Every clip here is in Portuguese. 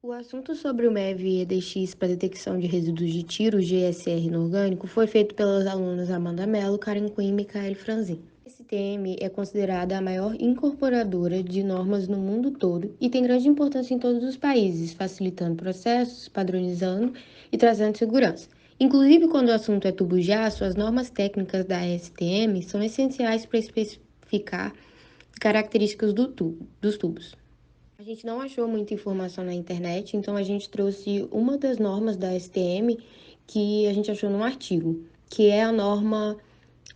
O assunto sobre o MEV EDX para detecção de resíduos de tiro, GSR inorgânico, foi feito pelas alunas Amanda Mello, Karen Quinn e Micaele Franzin. A STM é considerada a maior incorporadora de normas no mundo todo e tem grande importância em todos os países, facilitando processos, padronizando e trazendo segurança. Inclusive, quando o assunto é tubo de aço, as normas técnicas da STM são essenciais para especificar características dos tubos. A gente não achou muita informação na internet, então a gente trouxe uma das normas da STM que a gente achou num artigo, que é a norma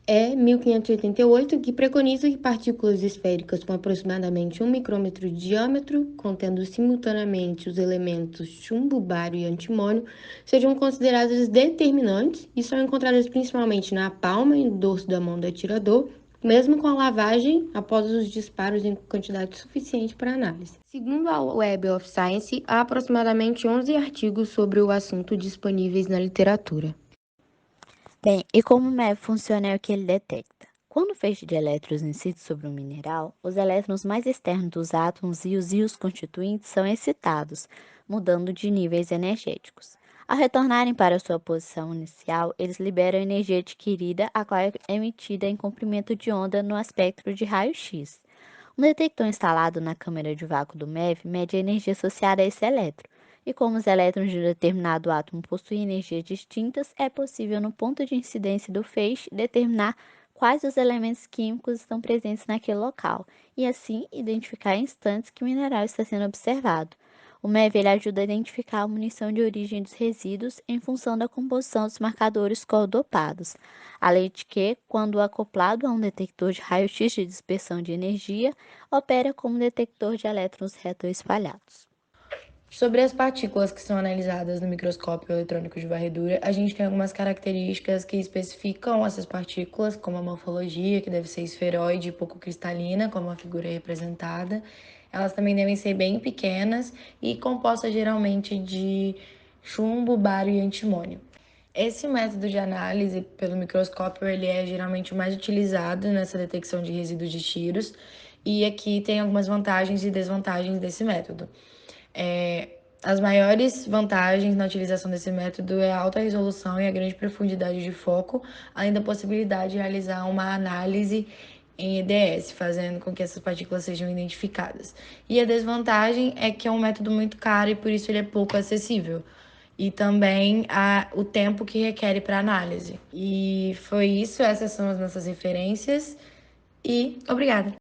E1588, que preconiza que partículas esféricas com aproximadamente 1 micrômetro de diâmetro, contendo simultaneamente os elementos chumbo, bário e antimônio, sejam consideradas determinantes e são encontradas principalmente na palma e no dorso da mão do atirador, mesmo com a lavagem após os disparos em quantidade suficiente para análise. Segundo a Web of Science, há aproximadamente 11 artigos sobre o assunto disponíveis na literatura. Bem, e como o MEV funciona é o que ele detecta. Quando o feixe de elétrons incide sobre um mineral, os elétrons mais externos dos átomos e os íons constituintes são excitados, mudando de níveis energéticos. Ao retornarem para sua posição inicial, eles liberam a energia adquirida, a qual é emitida em comprimento de onda no espectro de raio-x. Um detector instalado na câmara de vácuo do MEV mede a energia associada a esse elétron. E como os elétrons de determinado átomo possuem energias distintas, é possível, no ponto de incidência do feixe, determinar quais os elementos químicos estão presentes naquele local, e assim identificar em instantes que mineral está sendo observado. O MEV ele ajuda a identificar a munição de origem dos resíduos em função da composição dos marcadores codopados, além de que, quando acoplado a um detector de raio-x de dispersão de energia, opera como detector de elétrons retroespalhados. Sobre as partículas que são analisadas no microscópio eletrônico de varredura, a gente tem algumas características que especificam essas partículas, como a morfologia, que deve ser esferoide e pouco cristalina, como a figura é representada. Elas também devem ser bem pequenas e compostas geralmente de chumbo, bário e antimônio. Esse método de análise pelo microscópio ele é geralmente o mais utilizado nessa detecção de resíduos de tiros, e aqui tem algumas vantagens e desvantagens desse método. As maiores vantagens na utilização desse método é a alta resolução e a grande profundidade de foco, além da possibilidade de realizar uma análise em EDS, fazendo com que essas partículas sejam identificadas. E a desvantagem é que é um método muito caro e por isso ele é pouco acessível. E também o tempo que requer para análise. E foi isso, essas são as nossas referências. E obrigada!